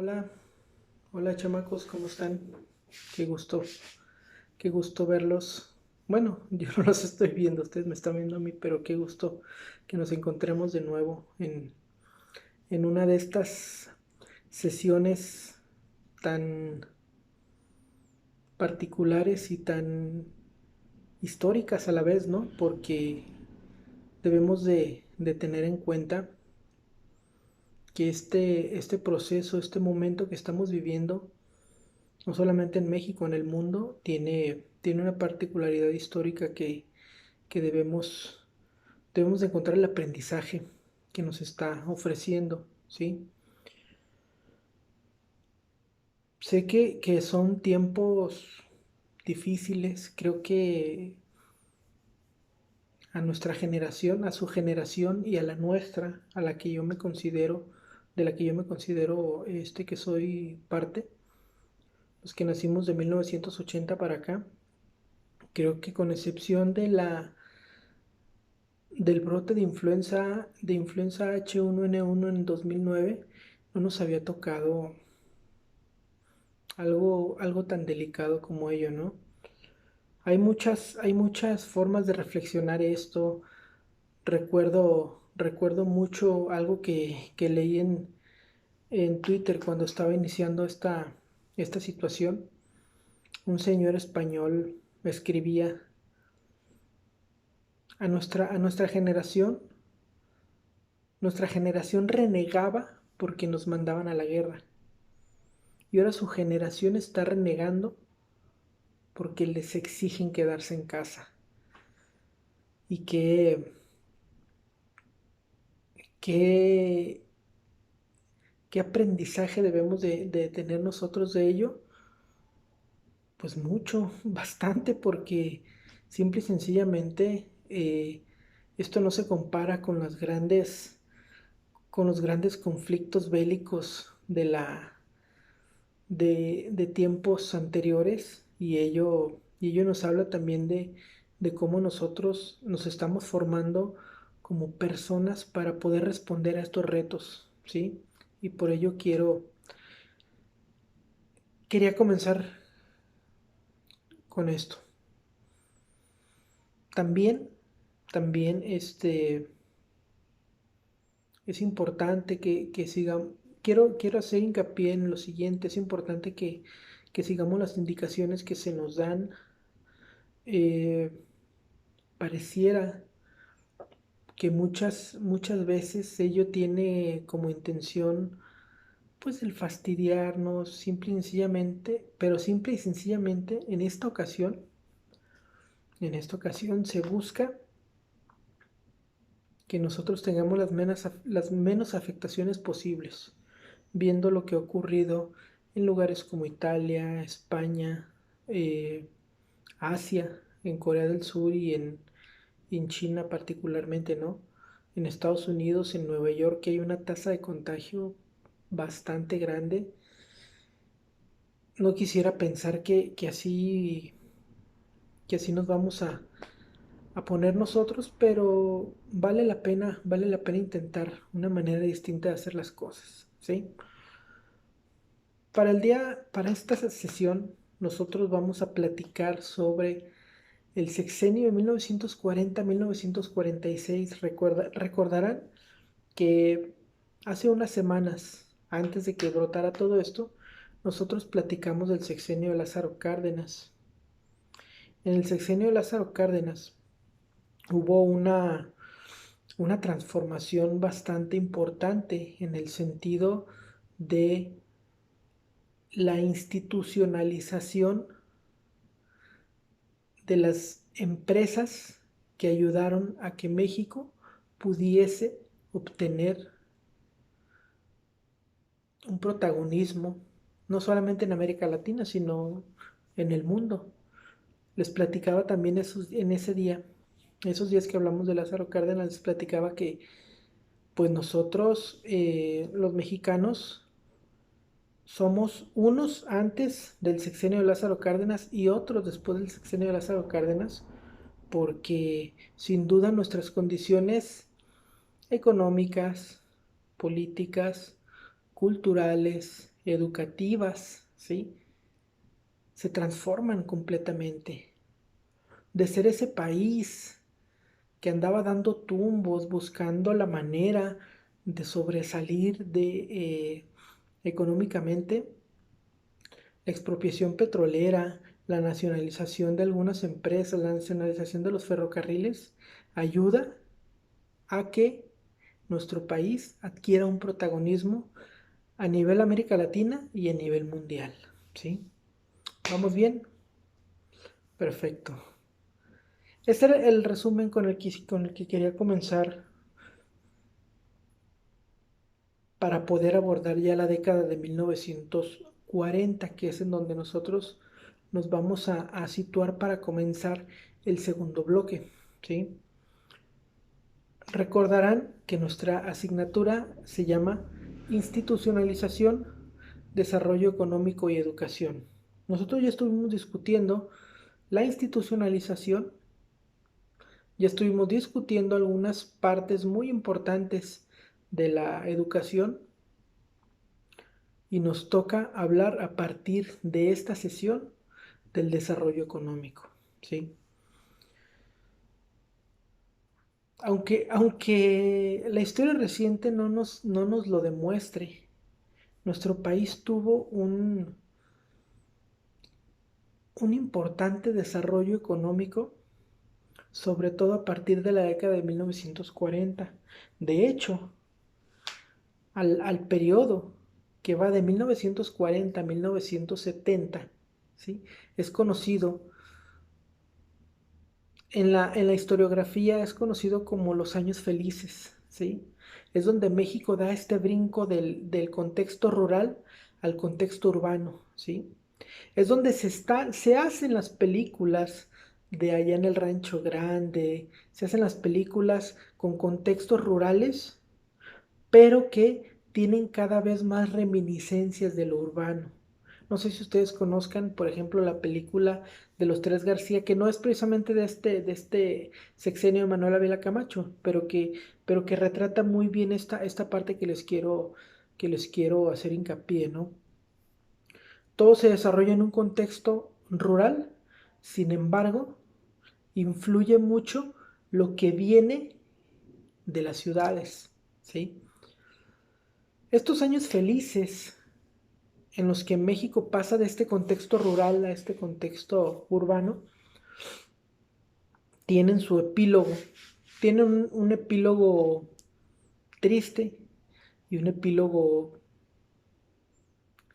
Hola, hola chamacos, ¿cómo están? Qué gusto, qué gusto verlos. Bueno, yo no los estoy viendo, ustedes me están viendo a mí, pero qué gusto que nos encontremos de nuevo en una de estas sesiones tan particulares y tan históricas a la vez, ¿no? Porque debemos de tener en cuenta que este proceso, este momento que estamos viviendo, no solamente en México, en el mundo, tiene una particularidad histórica que debemos de encontrar el aprendizaje que nos está ofreciendo, ¿sí? Sé que son tiempos difíciles, creo que a nuestra generación, a su generación y a la nuestra, a la que yo me considero, de la que yo me considero que soy parte, los que nacimos de 1980 para acá, creo que con excepción del brote de influenza H1N1 en 2009, no nos había tocado algo tan delicado como ello, ¿no? Hay muchas formas de reflexionar esto. Recuerdo mucho algo que leí en Twitter cuando estaba iniciando esta situación. Un señor español escribía: nuestra generación renegaba porque nos mandaban a la guerra. Y ahora su generación está renegando porque les exigen quedarse en casa. Y qué, qué aprendizaje debemos de tener nosotros de ello. Pues mucho, bastante, porque simple y sencillamente esto no se compara con los grandes conflictos bélicos de tiempos anteriores, y ello nos habla también de cómo nosotros nos estamos formando como personas para poder responder a estos retos, ¿sí? Y por ello quería comenzar con esto. También, también es importante que sigamos, quiero hacer hincapié en lo siguiente: es importante que sigamos las indicaciones que se nos dan. eh, Pareciera que muchas veces ello tiene como intención, pues, el fastidiarnos, simple y sencillamente, pero simple y sencillamente en esta ocasión se busca que nosotros tengamos las menos afectaciones posibles, viendo lo que ha ocurrido en lugares como Italia, España, eh, Asia, en Corea del Sur y en China particularmente, ¿no? En Estados Unidos, en Nueva York, que hay una tasa de contagio bastante grande. No quisiera pensar que así nos vamos a poner nosotros, pero vale la pena intentar una manera distinta de hacer las cosas, ¿sí? Para esta sesión, nosotros vamos a platicar sobre el sexenio de 1940-1946. Recordarán que hace unas semanas, antes de que brotara todo esto, nosotros platicamos del sexenio de Lázaro Cárdenas. En el sexenio de Lázaro Cárdenas hubo una transformación bastante importante en el sentido de la institucionalización de las empresas que ayudaron a que México pudiese obtener un protagonismo, no solamente en América Latina, sino en el mundo. Les platicaba también en ese día, esos días que hablamos de Lázaro Cárdenas, les platicaba que pues nosotros, los mexicanos, somos unos antes del sexenio de Lázaro Cárdenas y otros después del sexenio de Lázaro Cárdenas, porque sin duda nuestras condiciones económicas, políticas, culturales, educativas, ¿sí? Se transforman completamente. De ser ese país que andaba dando tumbos, buscando la manera de sobresalir económicamente, la expropiación petrolera, la nacionalización de algunas empresas, la nacionalización de los ferrocarriles, ayuda a que nuestro país adquiera un protagonismo a nivel América Latina y a nivel mundial. ¿Sí? ¿Vamos bien? Perfecto. Este era el resumen con el que quería comenzar para poder abordar ya la década de 1940, que es en donde nosotros nos vamos a situar para comenzar el segundo bloque. ¿Sí? Recordarán que nuestra asignatura se llama Institucionalización, Desarrollo Económico y Educación. Nosotros ya estuvimos discutiendo la institucionalización, ya estuvimos discutiendo algunas partes muy importantes de la educación y nos toca hablar a partir de esta sesión del desarrollo económico, ¿sí? Aunque la historia reciente no nos lo demuestre, nuestro país tuvo un importante desarrollo económico, sobre todo a partir de la década de 1940. De hecho, al periodo que va de 1940 a 1970, ¿sí? Es conocido, en la historiografía es conocido como los años felices, ¿sí? Es donde México da este brinco del contexto rural al contexto urbano, ¿sí? Es donde se hacen las películas de allá en el Rancho Grande, se hacen las películas con contextos rurales, pero que tienen cada vez más reminiscencias de lo urbano. No sé si ustedes conozcan, por ejemplo, la película de los Tres García, que no es precisamente de este sexenio de Manuel Ávila Camacho, pero que retrata muy bien esta parte que les quiero hacer hincapié, ¿no? Todo se desarrolla en un contexto rural, sin embargo, influye mucho lo que viene de las ciudades, ¿sí? Estos años felices en los que México pasa de este contexto rural a este contexto urbano, tienen su epílogo. Tienen un epílogo triste y un epílogo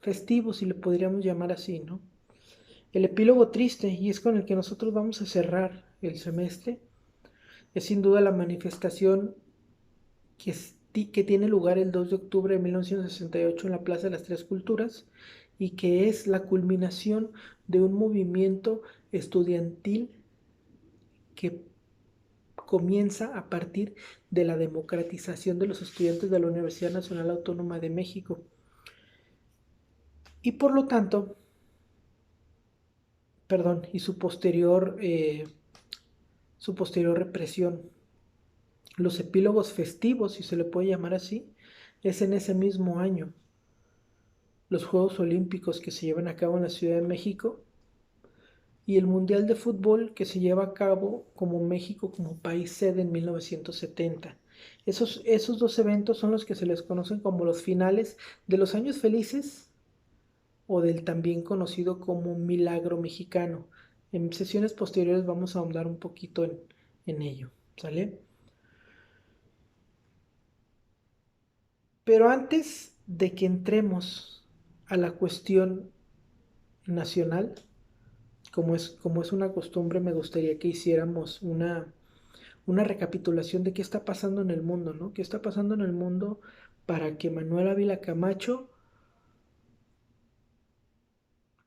festivo, si le podríamos llamar así, ¿no? El epílogo triste, y es con el que nosotros vamos a cerrar el semestre, es sin duda la manifestación que tiene lugar el 2 de octubre de 1968 en la Plaza de las Tres Culturas y que es la culminación de un movimiento estudiantil que comienza a partir de la democratización de los estudiantes de la Universidad Nacional Autónoma de México. Y por lo tanto, perdón, y su posterior represión. Los epílogos festivos, si se le puede llamar así, es en ese mismo año. Los Juegos Olímpicos que se llevan a cabo en la Ciudad de México y el Mundial de Fútbol que se lleva a cabo como México como país sede en 1970. Esos dos eventos son los que se les conocen como los finales de los años felices o del también conocido como Milagro Mexicano. En sesiones posteriores vamos a ahondar un poquito en ello, ¿sale? Pero antes de que entremos a la cuestión nacional, como es una costumbre, me gustaría que hiciéramos una recapitulación de qué está pasando en el mundo, ¿no? ¿Qué está pasando en el mundo para que Manuel Ávila Camacho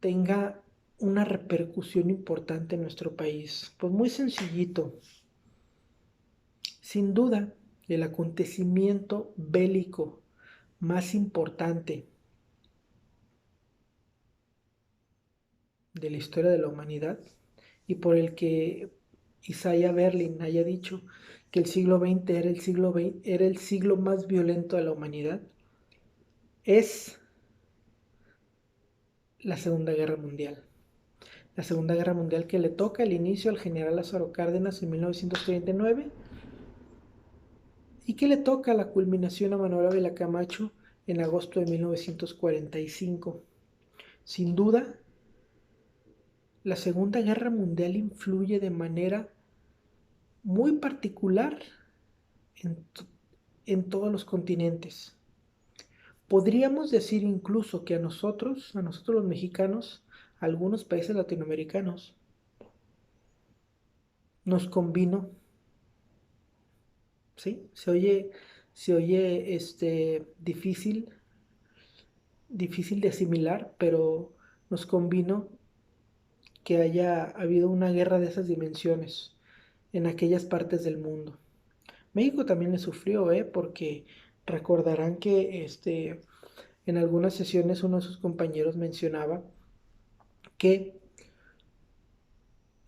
tenga una repercusión importante en nuestro país? Pues muy sencillito. Sin duda, el acontecimiento bélico más importante de la historia de la humanidad y por el que Isaiah Berlin haya dicho que el siglo XX era el siglo más violento de la humanidad, es la Segunda Guerra Mundial. La Segunda Guerra Mundial que le toca el inicio al general Lázaro Cárdenas en 1939 y que le toca la culminación a Manuel Ávila Camacho en agosto de 1945. Sin duda, la Segunda Guerra Mundial influye de manera muy particular en, en todos los continentes. Podríamos decir incluso que a nosotros los mexicanos, a algunos países latinoamericanos, nos convino, ¿sí? Se oye difícil de asimilar, pero nos convino que haya habido una guerra de esas dimensiones en aquellas partes del mundo. México también le sufrió, porque recordarán que en algunas sesiones uno de sus compañeros mencionaba que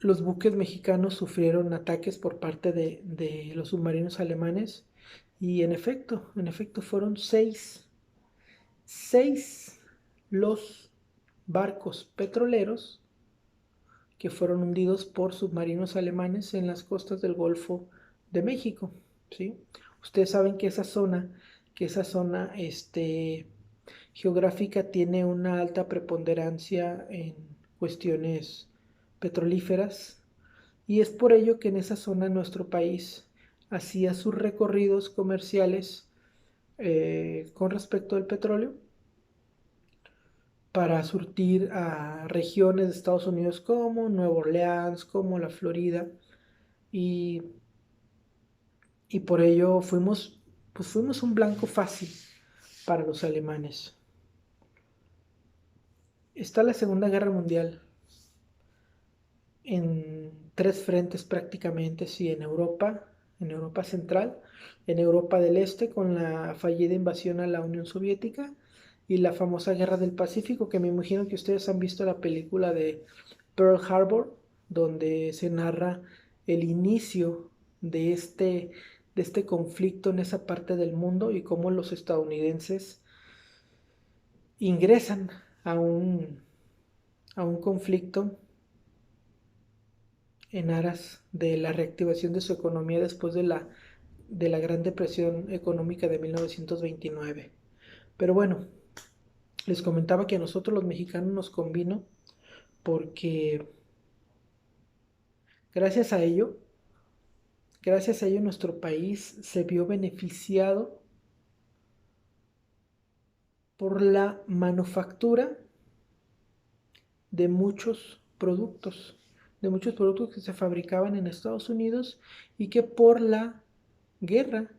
los buques mexicanos sufrieron ataques por parte de los submarinos alemanes y en efecto fueron seis los barcos petroleros que fueron hundidos por submarinos alemanes en las costas del Golfo de México, ¿sí? Ustedes saben que esa zona geográfica tiene una alta preponderancia en cuestiones petrolíferas y es por ello que en esa zona nuestro país hacía sus recorridos comerciales con respecto al petróleo para surtir a regiones de Estados Unidos como Nueva Orleans, como la Florida, y, y por ello fuimos un blanco fácil para los alemanes. Está la Segunda Guerra Mundial en tres frentes prácticamente, sí, en Europa Central, en Europa del Este con la fallida invasión a la Unión Soviética y la famosa Guerra del Pacífico, que me imagino que ustedes han visto la película de Pearl Harbor, donde se narra el inicio de este conflicto en esa parte del mundo y cómo los estadounidenses ingresan a a un conflicto en aras de la reactivación de su economía después de la Gran Depresión Económica de 1929. Pero bueno, les comentaba que a nosotros los mexicanos nos convino porque gracias a ello, gracias a ello nuestro país se vio beneficiado por la manufactura de de muchos productos que se fabricaban en Estados Unidos y que por la guerra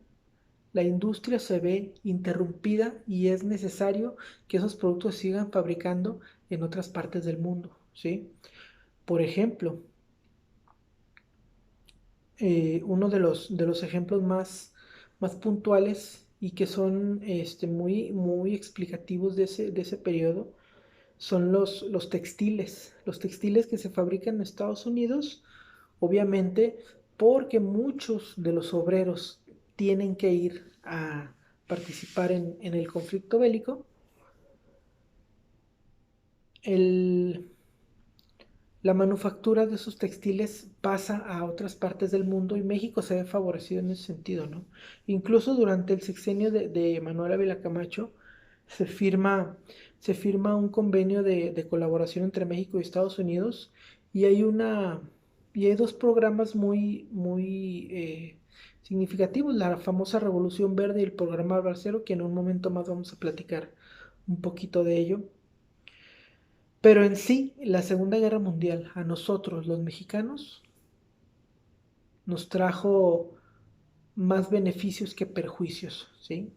la industria se ve interrumpida y es necesario que esos productos se sigan fabricando en otras partes del mundo, ¿sí? Por ejemplo, uno de los ejemplos más puntuales y que son muy explicativos de ese periodo son los textiles que se fabrican en Estados Unidos, obviamente porque muchos de los obreros tienen que ir a participar en el conflicto bélico. el, la manufactura de esos textiles pasa a otras partes del mundo y México se ve favorecido en ese sentido, ¿no? Incluso durante el sexenio de Manuel Ávila Camacho se firma, se firma un convenio de colaboración entre México y Estados Unidos y y hay dos programas muy significativos, la famosa Revolución Verde y el programa Barcero, que en un momento más vamos a platicar un poquito de ello. Pero en sí, la Segunda Guerra Mundial a nosotros, los mexicanos, nos trajo más beneficios que perjuicios, ¿sí?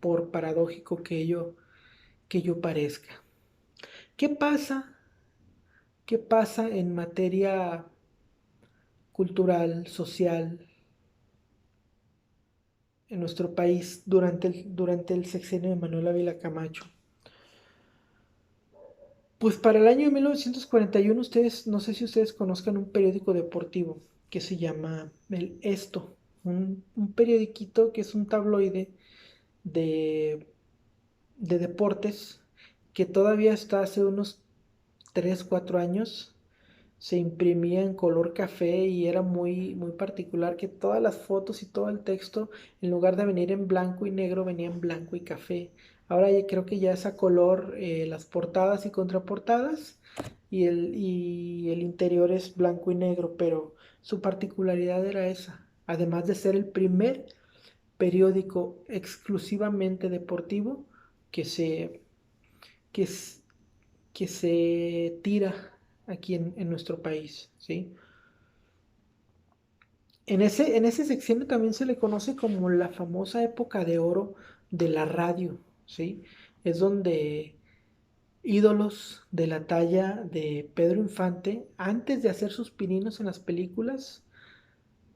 Por paradójico que ello parezca. ¿Qué pasa? ¿Qué pasa en materia cultural, social, en nuestro país durante el sexenio de Manuel Ávila Camacho? Pues para el año 1941, no sé si ustedes conozcan un periódico deportivo que se llama El Esto, un periodiquito que es un tabloide de, de deportes que todavía hasta hace unos 3 4 años se imprimía en color café y era muy, muy particular que todas las fotos y todo el texto, en lugar de venir en blanco y negro, venía en blanco y café. Ahora ya creo que ya es a color, las portadas y contraportadas y el interior es blanco y negro, pero su particularidad era esa. Además de ser el primer periódico exclusivamente deportivo que se, que, que se tira aquí en nuestro país, ¿sí? En ese sexenio también se le conoce como la famosa época de oro de la radio, ¿sí? Es donde ídolos de la talla de Pedro Infante, antes de hacer sus pininos en las películas,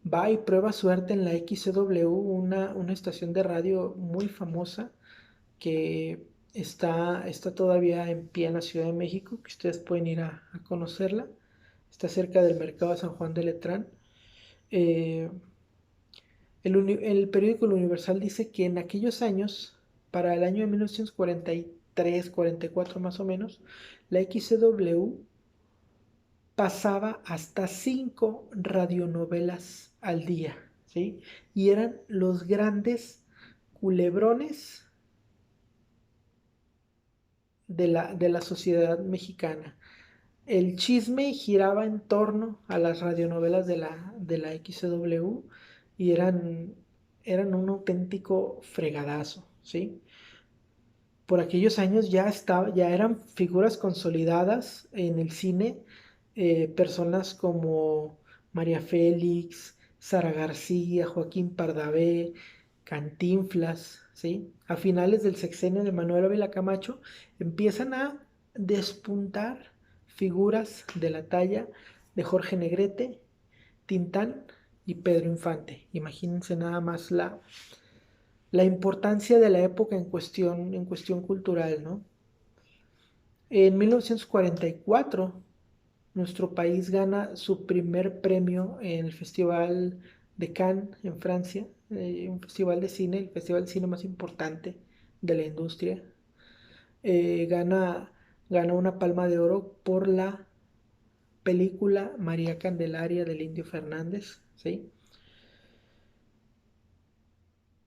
va y prueba suerte en la XCW, una estación de radio muy famosa que está todavía en pie en la Ciudad de México, que ustedes pueden ir a conocerla. Está cerca del mercado de San Juan de Letrán. Eh, el periódico El Universal dice que en aquellos años, para el año de 1943, 44 más o menos, la XCW pasaba hasta 5 radionovelas al día, ¿sí? Y eran los grandes culebrones de la sociedad mexicana. El chisme giraba en torno a las radionovelas de la XW y eran un auténtico fregadazo, ¿sí? Por aquellos años ya eran figuras consolidadas en el cine, personas como María Félix, Sara García, Joaquín Pardavé, Cantinflas, ¿sí? A finales del sexenio de Manuel Ávila Camacho empiezan a despuntar figuras de la talla de Jorge Negrete, Tintán y Pedro Infante. Imagínense nada más la importancia de la época en cuestión cultural, ¿no? En 1944, nuestro país gana su primer premio en el Festival de Cannes, en Francia, un festival de cine, el festival de cine más importante de la industria. Eh, gana, gana una palma de oro por la película María Candelaria del Indio Fernández, ¿sí?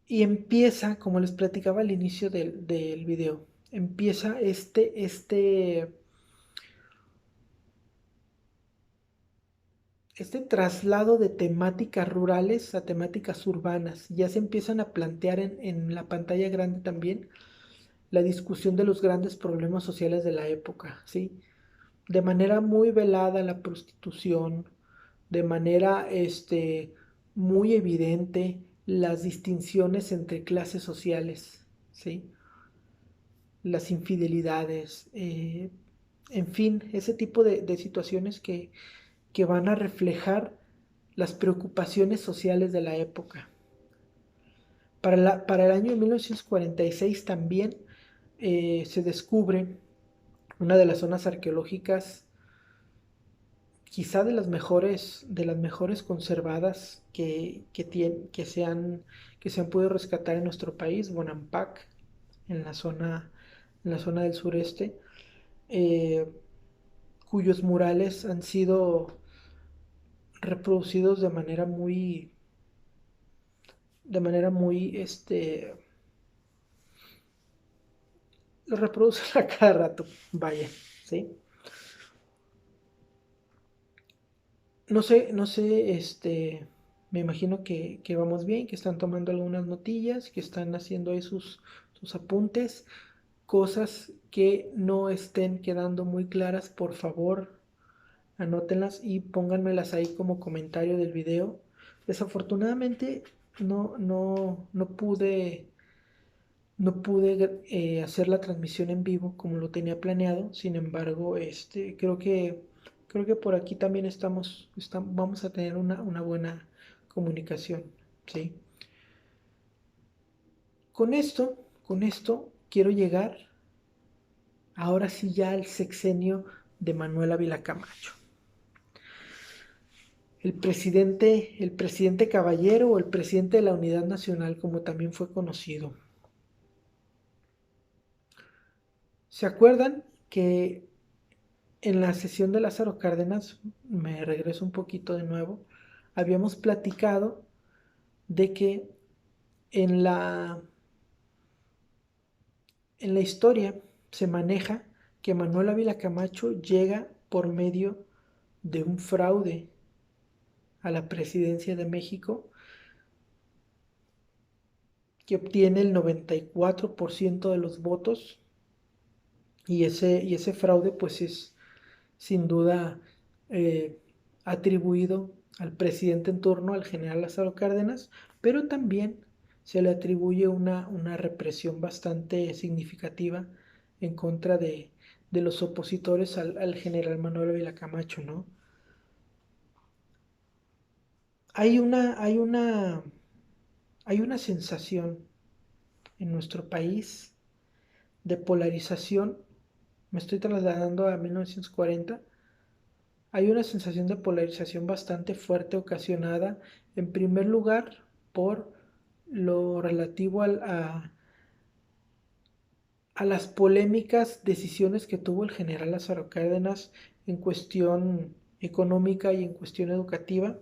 Y empieza, como les platicaba al inicio del video, empieza este traslado de temáticas rurales a temáticas urbanas. Ya se empiezan a plantear en la pantalla grande también la discusión de los grandes problemas sociales de la época, ¿sí? De manera muy velada la prostitución, de manera muy evidente las distinciones entre clases sociales, ¿sí? Las infidelidades, en fin, ese tipo de situaciones que van a reflejar las preocupaciones sociales de la época. Para el año 1946 también se descubre una de las zonas arqueológicas, quizá de las mejores conservadas que se han podido rescatar en nuestro país, Bonampak, en en la zona del sureste, eh, cuyos murales han sido reproducidos de manera muy, lo reproducen a cada rato, vaya, ¿sí? No sé, me imagino que vamos bien, que están tomando algunas notillas, que están haciendo ahí sus apuntes, cosas que no estén quedando muy claras, por favor, anótenlas y pónganmelas ahí como comentario del video. Desafortunadamente no pude hacer la transmisión en vivo como lo tenía planeado. Sin embargo, creo que por aquí también vamos a tener una buena comunicación, ¿sí? Con esto quiero llegar ahora sí ya al sexenio de Manuel Ávila Camacho. El presidente Caballero o el presidente de la Unidad Nacional, como también fue conocido. ¿Se acuerdan que en la sesión de Lázaro Cárdenas, me regreso un poquito de nuevo, habíamos platicado de que en la, en la historia se maneja que Manuel Ávila Camacho llega por medio de un fraude a la presidencia de México que obtiene el 94% de los votos y ese fraude pues es sin duda eh, atribuido al presidente en turno, al general Lázaro Cárdenas, pero también se le atribuye una represión bastante significativa en contra de los opositores al general Manuel Ávila Camacho, ¿no? Hay una, hay una, hay una sensación en nuestro país de polarización. Me estoy trasladando a 1940. Hay una sensación de polarización bastante fuerte ocasionada, en primer lugar, por lo relativo a las polémicas decisiones que tuvo el general Lázaro Cárdenas en cuestión económica y en cuestión educativa,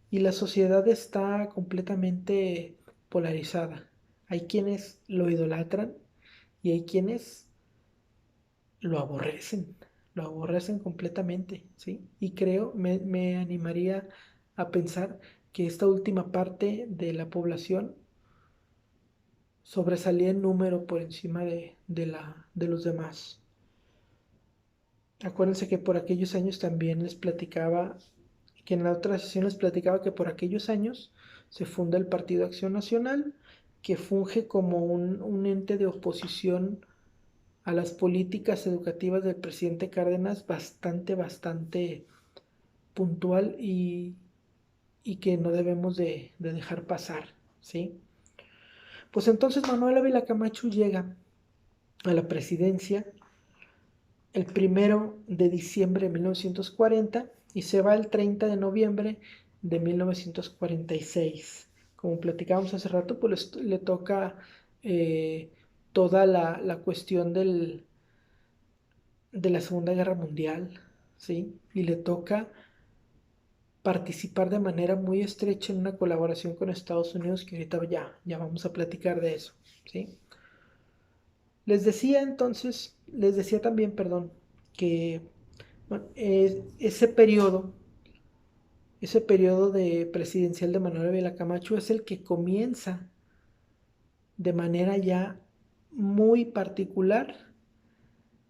y la sociedad está completamente polarizada. Hay quienes lo idolatran y hay quienes lo aborrecen, lo aborrecen completamente, ¿sí? Y creo, me animaría a pensar que esta última parte de la población sobresalía en número por encima de los demás. Acuérdense que por aquellos años también les platicaba, que en la otra sesión les platicaba que por aquellos años se funda el Partido Acción Nacional, que funge como un ente de oposición a las políticas educativas del presidente Cárdenas bastante puntual y que no debemos de dejar pasar, ¿sí? Pues entonces Manuel Ávila Camacho llega a la presidencia el 1 de diciembre de 1940 y se va el 30 de noviembre de 1946. Como platicábamos hace rato, pues le toca toda la cuestión de la Segunda Guerra Mundial, ¿sí? Y le toca participar de manera muy estrecha en una colaboración con Estados Unidos, que ahorita ya vamos a platicar de eso, ¿sí? Les decía también, perdón, que bueno, ese periodo de presidencial de Manuel Ávila Camacho es el que comienza de manera ya muy particular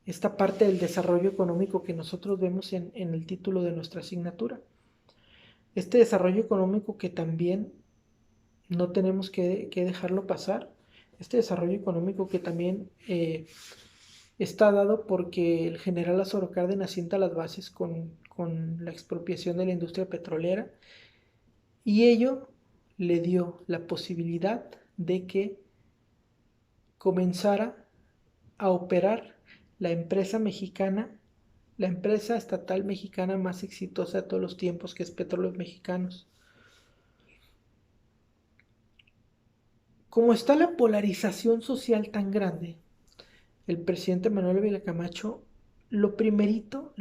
esta parte del desarrollo económico que nosotros vemos en el título de nuestra asignatura. Este desarrollo económico que también no tenemos que dejarlo pasar. Este desarrollo económico que también está dado porque el general Lázaro Cárdenas sienta las bases con la expropiación de la industria petrolera y ello le dio la posibilidad de que comenzara a operar la empresa mexicana, la empresa estatal mexicana más exitosa de todos los tiempos, que es Petróleos Mexicanos. Como está la polarización social tan grande, el presidente Manuel Ávila Camacho, lo primerito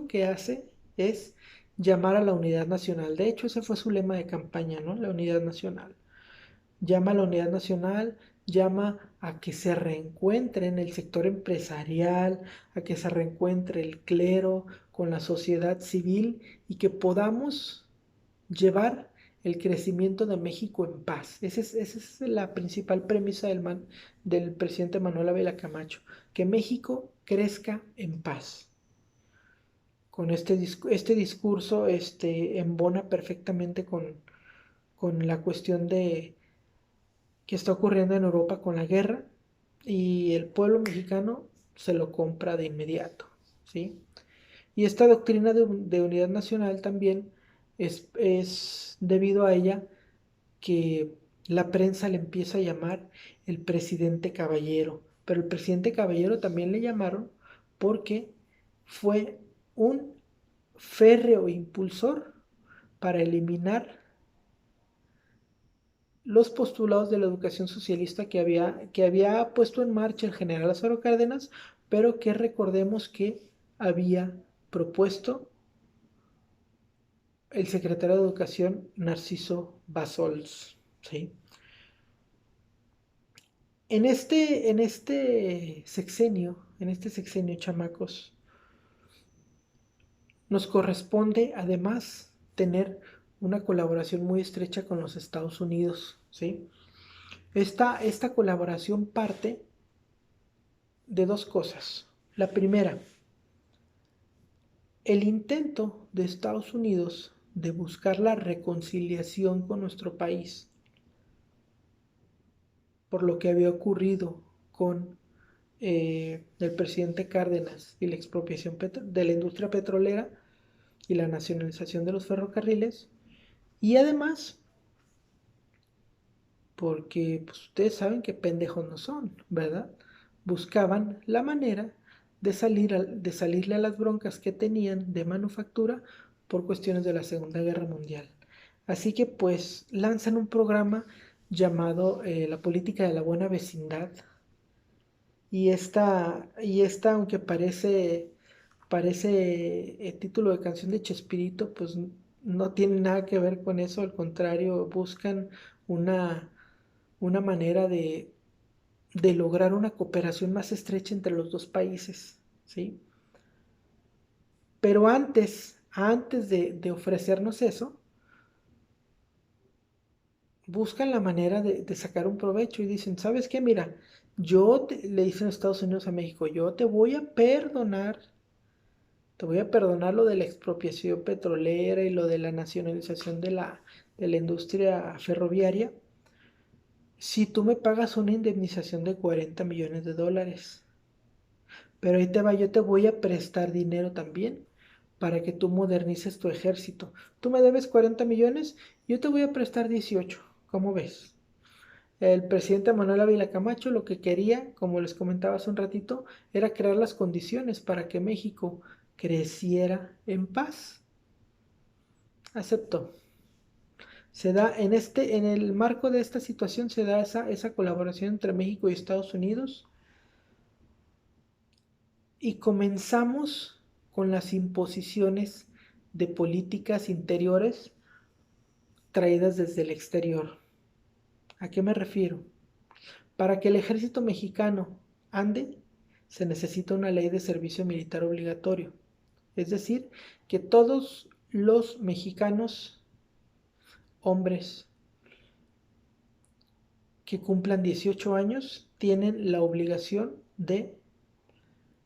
que hace es llamar a la unidad nacional. De hecho, ese fue su lema de campaña, ¿no? La unidad nacional. Llama a la unidad nacional, llama a que se reencuentren el sector empresarial, a que se reencuentre el clero con la sociedad civil y que podamos llevar el crecimiento de México en paz. Esa es la principal premisa del presidente Manuel Ávila Camacho, que México crezca en paz. Con este discurso embona perfectamente con la cuestión de que está ocurriendo en Europa con la guerra y el pueblo mexicano se lo compra de inmediato, ¿sí? Y esta doctrina de unidad nacional también es debido a ella que la prensa le empieza a llamar el presidente caballero, pero el presidente caballero también le llamaron porque fue un férreo impulsor para eliminar los postulados de la educación socialista que había puesto en marcha el general Lázaro Cárdenas, pero que recordemos que había propuesto el secretario de Educación Narciso Basols, ¿sí? En este sexenio, chamacos, nos corresponde además tener una colaboración muy estrecha con los Estados Unidos, ¿sí? Esta colaboración parte de dos cosas. La primera, el intento de Estados Unidos de buscar la reconciliación con nuestro país por lo que había ocurrido con el presidente Cárdenas y la expropiación de la industria petrolera y la nacionalización de los ferrocarriles. Y además, porque pues, ustedes saben que pendejos no son, ¿verdad? Buscaban la manera de salirle a las broncas que tenían de manufactura por cuestiones de la Segunda Guerra Mundial. Así que pues lanzan un programa llamado La Política de la Buena Vecindad. Y esta, aunque parece título de canción de Chespirito, pues no tiene nada que ver con eso, al contrario, buscan una, una manera de lograr una cooperación más estrecha entre los dos países, ¿sí? Pero antes de ofrecernos eso, buscan la manera de sacar un provecho y dicen, ¿sabes qué? Mira, le dicen a Estados Unidos a México, yo te voy a perdonar lo de la expropiación petrolera y lo de la nacionalización de la industria ferroviaria si tú me pagas una indemnización de 40 millones de dólares. Pero ahí te va, yo te voy a prestar dinero también para que tú modernices tu ejército. Tú me debes 40 millones, yo te voy a prestar 18. ¿Cómo ves? El presidente Manuel Ávila Camacho lo que quería, como les comentaba hace un ratito, era crear las condiciones para que México creciera en paz. Aceptó. En el marco de esta situación se da esa colaboración entre México y Estados Unidos y comenzamos con las imposiciones de políticas interiores traídas desde el exterior. ¿A qué me refiero? Para que el ejército mexicano ande, se necesita una ley de servicio militar obligatorio. Es decir, que todos los mexicanos, hombres que cumplan 18 años, tienen la obligación de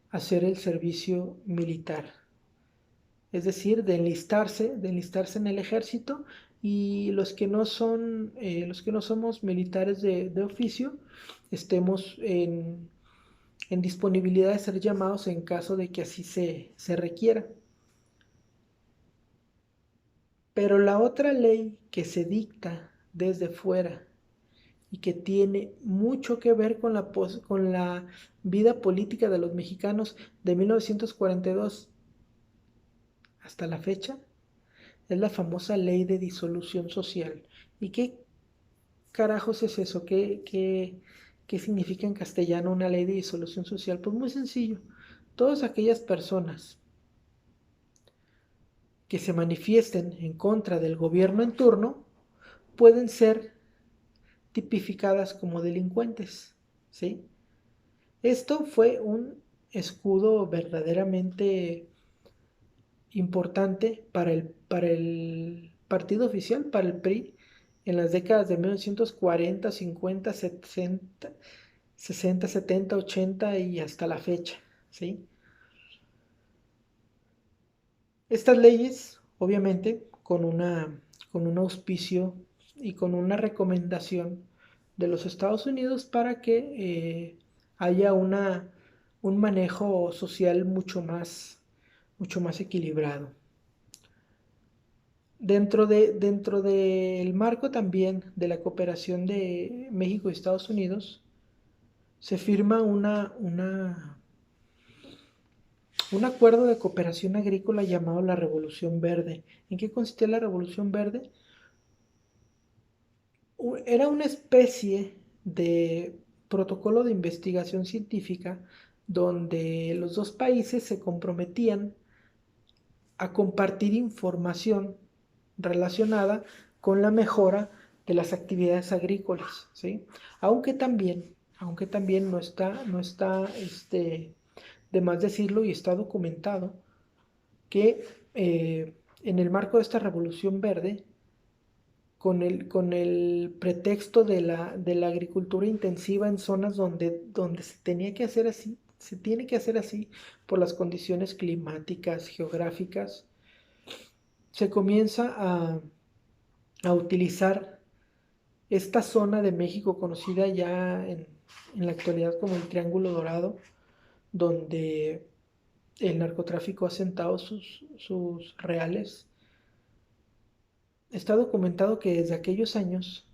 hacer el servicio militar. Es decir, de enlistarse en el ejército, y los que no somos militares de oficio, estemos en disponibilidad de ser llamados en caso de que así se requiera. Pero la otra ley que se dicta desde fuera y que tiene mucho que ver con la vida política de los mexicanos de 1942 hasta la fecha, es la famosa ley de disolución social. ¿Y qué carajos es eso? ¿Qué significa en castellano una ley de disolución social? Pues muy sencillo. Todas aquellas personas que se manifiesten en contra del gobierno en turno pueden ser tipificadas como delincuentes, ¿sí? Esto fue un escudo verdaderamente importante para el partido oficial, para el PRI, en las décadas de 1940, 50, 60, 60, 70, 80 y hasta la fecha, ¿sí? Estas leyes, obviamente, con un auspicio y con una recomendación de los Estados Unidos para que haya un manejo social mucho más equilibrado. Dentro del marco también de la cooperación de México y Estados Unidos, se firma un acuerdo de cooperación agrícola llamado la Revolución Verde. ¿En qué consistía la Revolución Verde? Era una especie de protocolo de investigación científica donde los dos países se comprometían a compartir información relacionada con la mejora de las actividades agrícolas, ¿sí? Aunque también, aunque también no está de más decirlo y está documentado que en el marco de esta revolución verde, con el pretexto de la agricultura intensiva en zonas donde se tenía que hacer así, se tiene que hacer así por las condiciones climáticas, geográficas, se comienza a utilizar esta zona de México conocida ya en la actualidad como el Triángulo Dorado, donde el narcotráfico ha sentado sus reales. Está documentado que desde aquellos años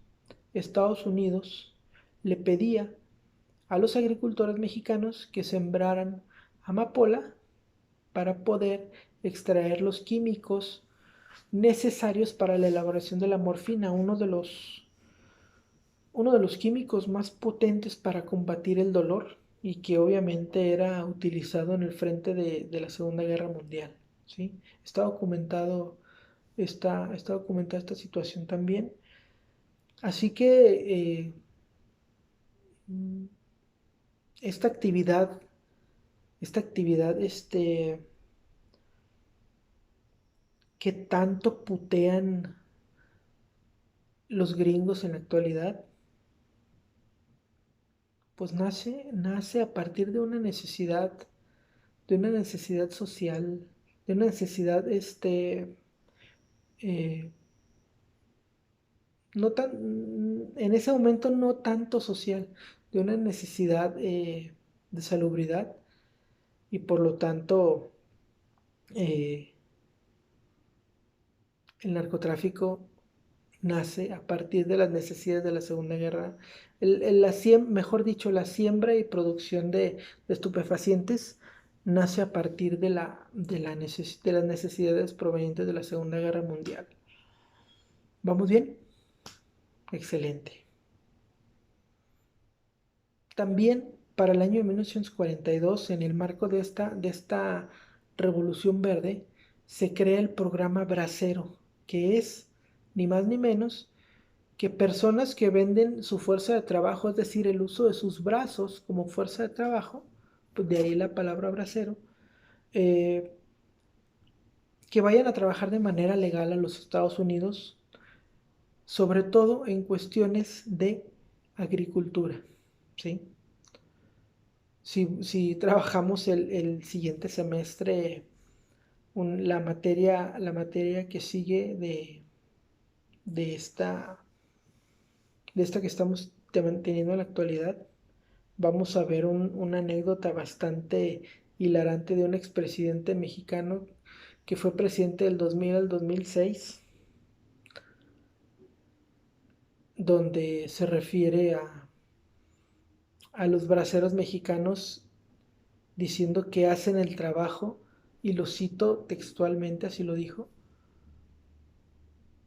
Estados Unidos le pedía a los agricultores mexicanos que sembraran amapola para poder extraer los químicos necesarios para la elaboración de la morfina, uno de los químicos más potentes para combatir el dolor y que obviamente era utilizado en el frente de la Segunda Guerra Mundial. ¿Sí? Está documentado, está documentada esta situación también. Así que mm, esta actividad, esta actividad, que tanto putean los gringos en la actualidad, pues nace a partir de una necesidad social, de una necesidad, eh, no tan, en ese momento no tanto social, de una necesidad de salubridad y por lo tanto eh, el narcotráfico nace a partir de las necesidades de la Segunda Guerra. Mejor dicho, la siembra y producción de estupefacientes nace a partir de las necesidades provenientes de la Segunda Guerra Mundial. ¿Vamos bien? Excelente. También para el año de 1942, en el marco de esta Revolución Verde, se crea el programa Bracero, que es ni más ni menos que personas que venden su fuerza de trabajo, es decir, el uso de sus brazos como fuerza de trabajo, pues de ahí la palabra bracero, eh, que vayan a trabajar de manera legal a los Estados Unidos, sobre todo en cuestiones de agricultura, ¿sí? Si trabajamos el siguiente semestre la materia que sigue de esta que estamos teniendo en la actualidad, vamos a ver una anécdota bastante hilarante de un expresidente mexicano que fue presidente del 2000 al 2006, donde se refiere a los braceros mexicanos diciendo que hacen el trabajo, y lo cito textualmente, así lo dijo.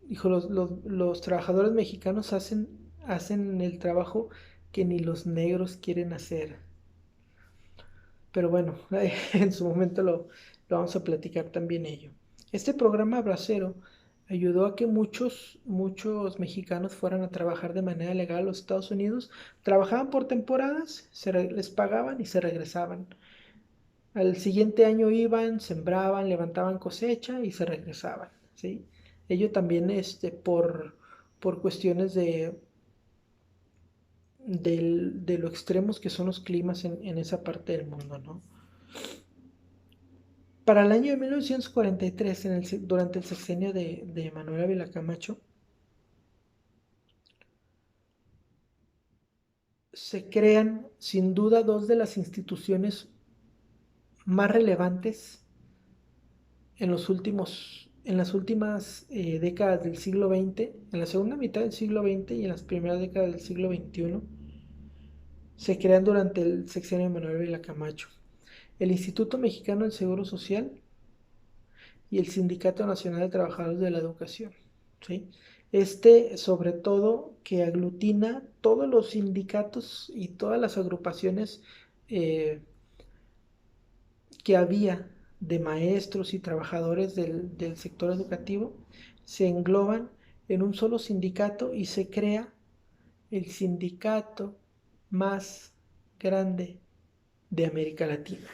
Dijo, los trabajadores mexicanos hacen el trabajo que ni los negros quieren hacer. Pero bueno, en su momento lo vamos a platicar también ello. Este programa Bracero ayudó a que muchos mexicanos fueran a trabajar de manera legal a los Estados Unidos. Trabajaban por temporadas, les pagaban y se regresaban. Al siguiente año iban, sembraban, levantaban cosecha y se regresaban, ¿sí? Ello también por cuestiones de lo extremos que son los climas en esa parte del mundo, ¿no? Para el año de 1943, durante el sexenio de Manuel Ávila Camacho, se crean sin duda dos de las instituciones más relevantes en las últimas décadas del siglo XX, en la segunda mitad del siglo XX y en las primeras décadas del siglo XXI, se crean durante el sexenio de Manuel Ávila Camacho. El Instituto Mexicano del Seguro Social y el Sindicato Nacional de Trabajadores de la Educación, ¿sí? Sobre todo, que aglutina todos los sindicatos y todas las agrupaciones eh, que había de maestros y trabajadores del sector educativo, se engloban en un solo sindicato y se crea el sindicato más grande de América Latina.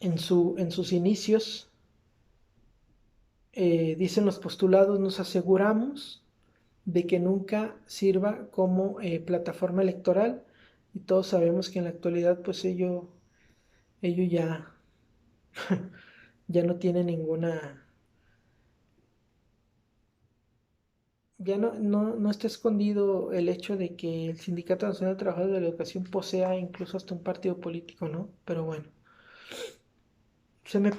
En sus inicios, dicen los postulados, nos aseguramos de que nunca sirva como plataforma electoral, y todos sabemos que en la actualidad pues ello ya, ya no tiene ninguna, ya no está escondido el hecho de que el Sindicato Nacional de Trabajadores de la Educación posea incluso hasta un partido político, ¿no? Pero bueno, se me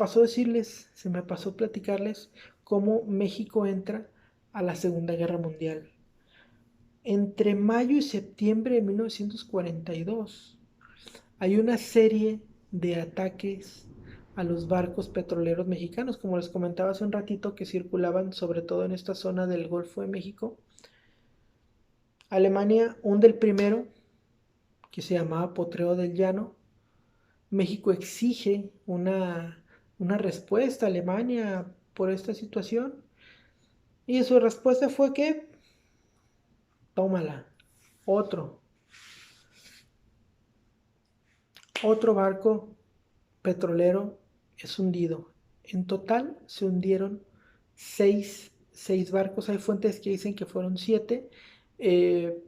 pasó platicarles cómo México entra a la Segunda Guerra Mundial. Entre mayo y septiembre de 1942 hay una serie de ataques a los barcos petroleros mexicanos, como les comentaba hace un ratito, que circulaban sobre todo en esta zona del Golfo de México. Alemania hunde el primero, que se llamaba Potrero del Llano. México exige una respuesta a Alemania por esta situación, y su respuesta fue que, tómala, otro, otro barco petrolero es hundido. En total se hundieron seis barcos. Hay fuentes que dicen que fueron siete. Eh,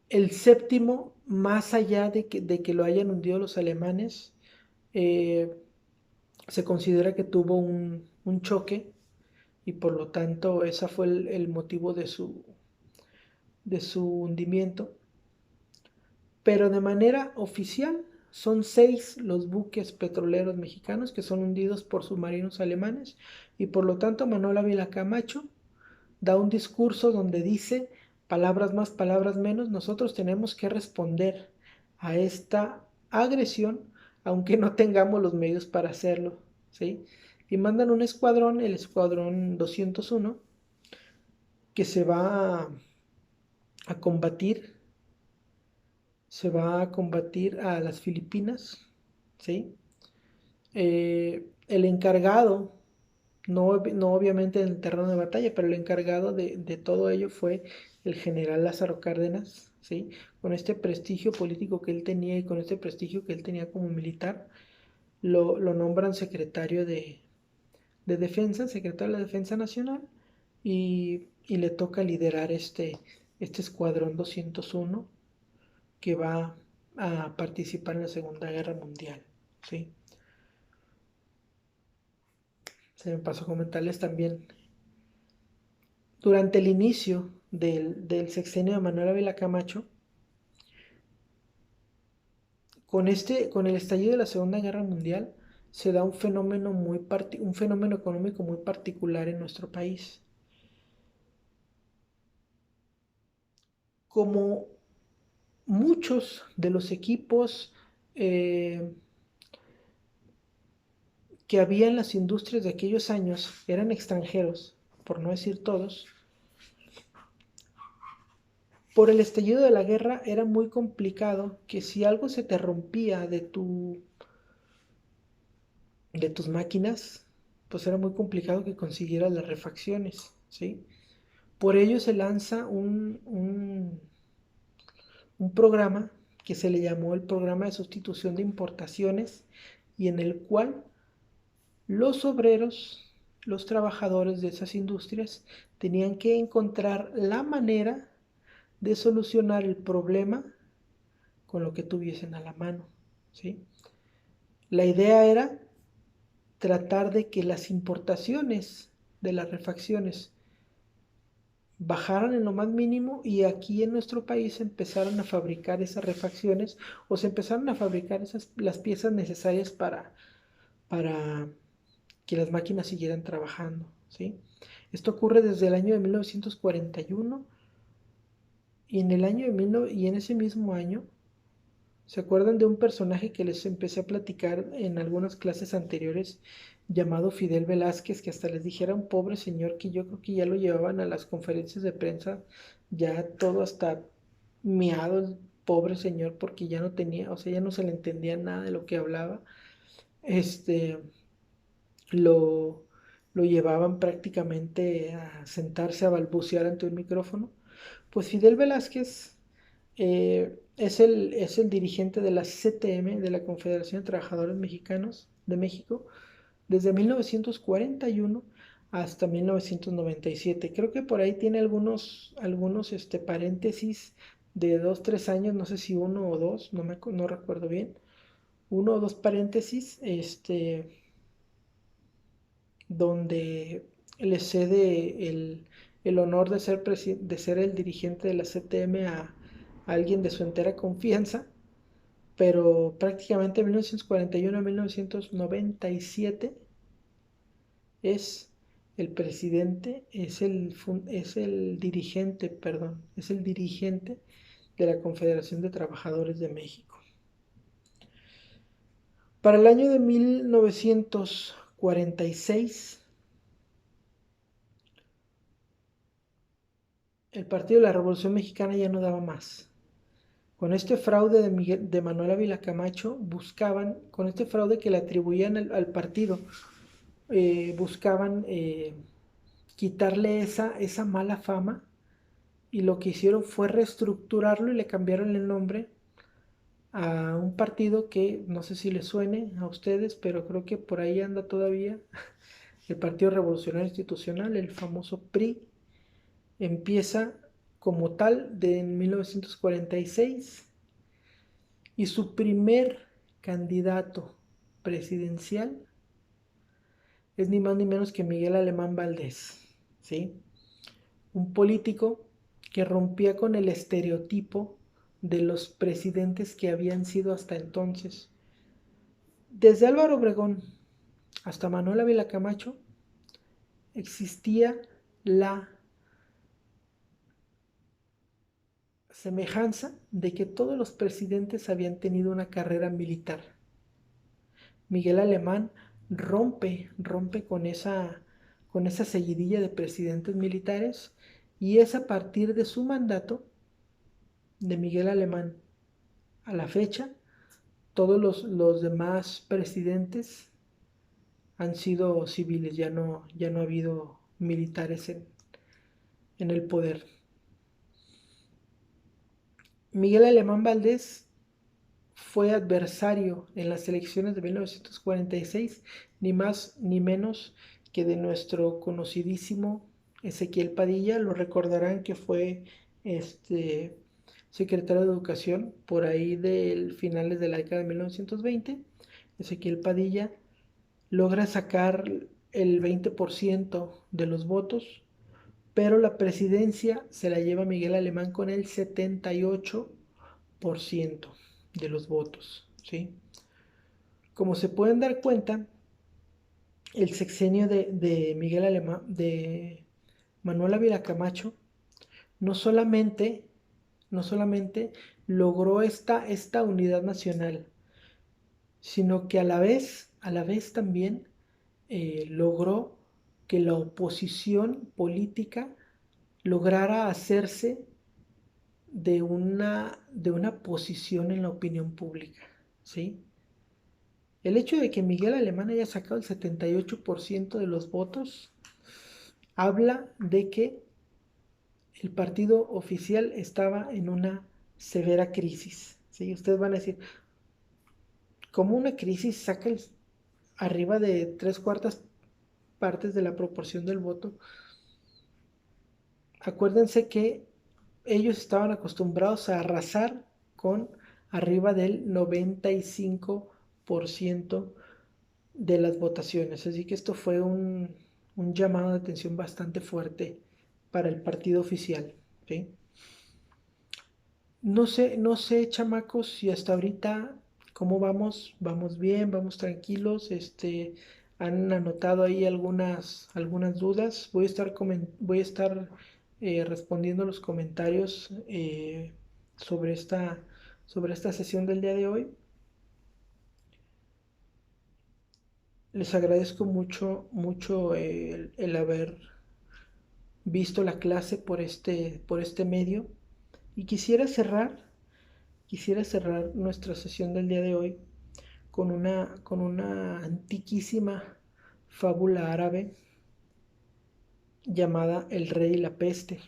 el séptimo, más allá de que lo hayan hundido los alemanes, eh, se considera que tuvo un choque, y por lo tanto ese fue el motivo de su hundimiento. Pero de manera oficial son seis los buques petroleros mexicanos que son hundidos por submarinos alemanes, y por lo tanto Manuel Ávila Camacho da un discurso donde dice, palabras más, palabras menos, nosotros tenemos que responder a esta agresión aunque no tengamos los medios para hacerlo, ¿sí? Y mandan un escuadrón, el escuadrón 201, que a combatir se va a combatir a las Filipinas, ¿sí? El encargado, no obviamente en el terreno de batalla, pero el encargado de todo ello fue el general Lázaro Cárdenas, ¿sí? Con este prestigio político que él tenía y con este prestigio que él tenía como militar, lo nombran secretario de Defensa, secretario de la Defensa Nacional, y le toca liderar este escuadrón 201 que va a participar en la Segunda Guerra Mundial, ¿sí? Se me pasó a comentarles también, durante el inicio del sexenio de Manuel Ávila Camacho, con el estallido de la Segunda Guerra Mundial, se da un fenómeno económico muy particular en nuestro país. Como muchos de los equipos eh, que había en las industrias de aquellos años eran extranjeros, por no decir todos, por el estallido de la guerra era muy complicado que si algo se te rompía de tus máquinas, pues era muy complicado que consiguieras las refacciones, ¿sí? Por ello se lanza un programa que se le llamó el programa de sustitución de importaciones, y en el cual los obreros, los trabajadores de esas industrias, tenían que encontrar la manera de solucionar el problema con lo que tuviesen a la mano, ¿sí? La idea era tratar de que las importaciones de las refacciones bajaran en lo más mínimo, y aquí en nuestro país empezaron a fabricar esas refacciones, o se empezaron a fabricar las piezas necesarias para que las máquinas siguieran trabajando, ¿sí? Esto ocurre desde el año de 1941, y en ese mismo año ¿Se acuerdan de un personaje que les empecé a platicar en algunas clases anteriores llamado Fidel Velázquez, que hasta les dijera un pobre señor que yo creo que ya lo llevaban a las conferencias de prensa, ya todo hasta miado el pobre señor porque ya no tenía, o sea, ya no se le entendía nada de lo que hablaba? Este, lo, lo llevaban prácticamente a sentarse a balbucear ante un micrófono. Pues Fidel Velázquez es el dirigente de la CTM, de la Confederación de Trabajadores Mexicanos de México, desde 1941 hasta 1997. Creo que por ahí tiene algunos paréntesis de 2, 3 años, no sé si uno o dos, no recuerdo bien. Uno o dos paréntesis, donde le cede el honor de ser el dirigente de la CTM a alguien de su entera confianza, pero prácticamente de 1941 a 1997 es el presidente, es el dirigente, perdón, es el dirigente de la Confederación de Trabajadores de México. Para el año de 1946, el Partido de la Revolución Mexicana ya no daba más. Con este fraude de Manuel Ávila Camacho, con este fraude que le atribuían al partido, buscaban quitarle esa mala fama, y lo que hicieron fue reestructurarlo y le cambiaron el nombre a un partido que no sé si les suene a ustedes, pero creo que por ahí anda todavía, el Partido Revolucionario Institucional, el famoso PRI. Empieza como tal de 1946 y su primer candidato presidencial es ni más ni menos que Miguel Alemán Valdés, ¿sí? Un político que rompía con el estereotipo de los presidentes que habían sido hasta entonces. Desde Álvaro Obregón hasta Manuel Ávila Camacho existía la semejanza de que todos los presidentes habían tenido una carrera militar. Miguel Alemán rompe con esa seguidilla de presidentes militares, y es a partir de su mandato de Miguel Alemán a la fecha, todos los demás presidentes han sido civiles, ya no ha habido militares en el poder. Miguel Alemán Valdés fue adversario en las elecciones de 1946, ni más ni menos que de nuestro conocidísimo Ezequiel Padilla. Lo recordarán que fue este secretario de Educación por ahí del finales de la década de 1920. Ezequiel Padilla logra sacar el 20% de los votos, pero la presidencia se la lleva Miguel Alemán con el 78% de los votos, ¿sí? Como se pueden dar cuenta, el sexenio de Miguel Alemán, de Manuel Ávila Camacho, no solamente, no solamente logró esta unidad nacional, sino que a la vez también logró que la oposición política lograra hacerse de una posición en la opinión pública, ¿sí? El hecho de que Miguel Alemán haya sacado el 78% de los votos habla de que el partido oficial estaba en una severa crisis, ¿sí? Ustedes van a decir, ¿cómo una crisis saca arriba de 3/4 partes de la proporción del voto? Acuérdense que ellos estaban acostumbrados a arrasar con arriba del 95% de las votaciones. Así que esto fue un llamado de atención bastante fuerte para el partido oficial, ¿sí? No sé, chamacos, si hasta ahorita, ¿cómo vamos? ¿Vamos bien? ¿Vamos tranquilos? ¿Han anotado ahí algunas dudas? Voy a estar respondiendo los comentarios sobre sobre esta sesión del día de hoy. Les agradezco mucho el haber visto la clase por este medio. Y quisiera cerrar nuestra sesión del día de hoy con una antiquísima fábula árabe llamada El Rey y la Peste.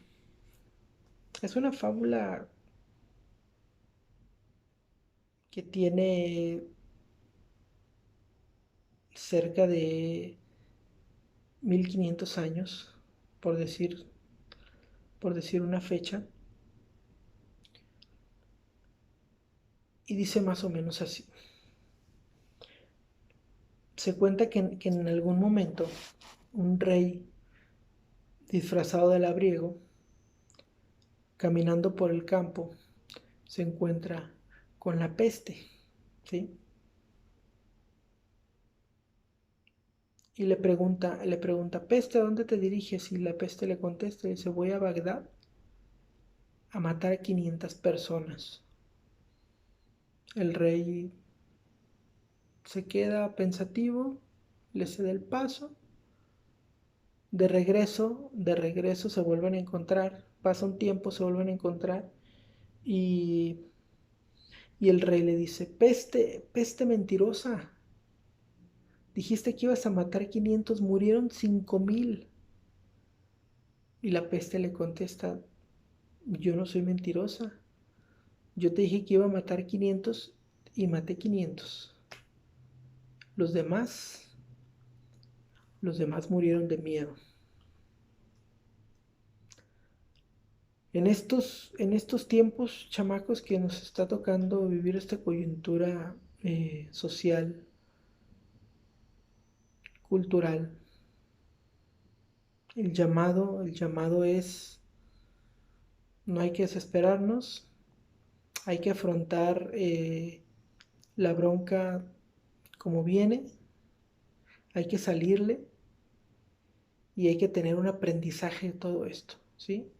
Es una fábula que tiene cerca de 1500 años, por decir, por decir una fecha, y dice más o menos así. Se cuenta que en algún momento un rey disfrazado de labriego, caminando por el campo, se encuentra con la peste, ¿sí? Y le pregunta, peste, ¿a dónde te diriges? Y la peste le contesta, dice, voy a Bagdad a matar a 500 personas. El rey se queda pensativo, le cede el paso. De regreso se vuelven a encontrar, pasa un tiempo, se vuelven a encontrar y, y el rey le dice, peste, peste mentirosa, dijiste que ibas a matar 500, murieron 5000. Y la peste le contesta, yo no soy mentirosa, yo te dije que iba a matar 500 y maté 500. Los demás, los demás murieron de miedo. En estos tiempos, chamacos, que nos está tocando vivir esta coyuntura social, cultural, el llamado es, no hay que desesperarnos, hay que afrontar la bronca como viene, hay que salirle y hay que tener un aprendizaje de todo esto, ¿sí?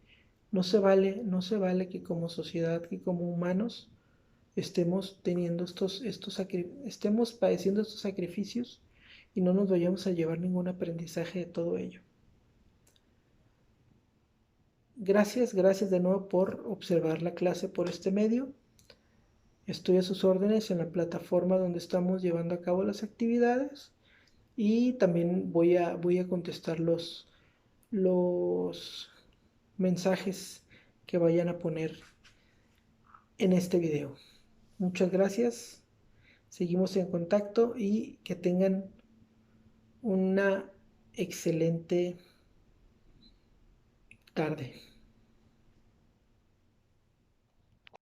No se vale que como sociedad, que como humanos, estemos teniendo estemos padeciendo estos sacrificios y no nos vayamos a llevar ningún aprendizaje de todo ello. Gracias, gracias de nuevo por observar la clase por este medio. Estoy a sus órdenes en la plataforma donde estamos llevando a cabo las actividades y también voy a contestar los mensajes que vayan a poner en este video. Muchas gracias, seguimos en contacto y que tengan una excelente tarde.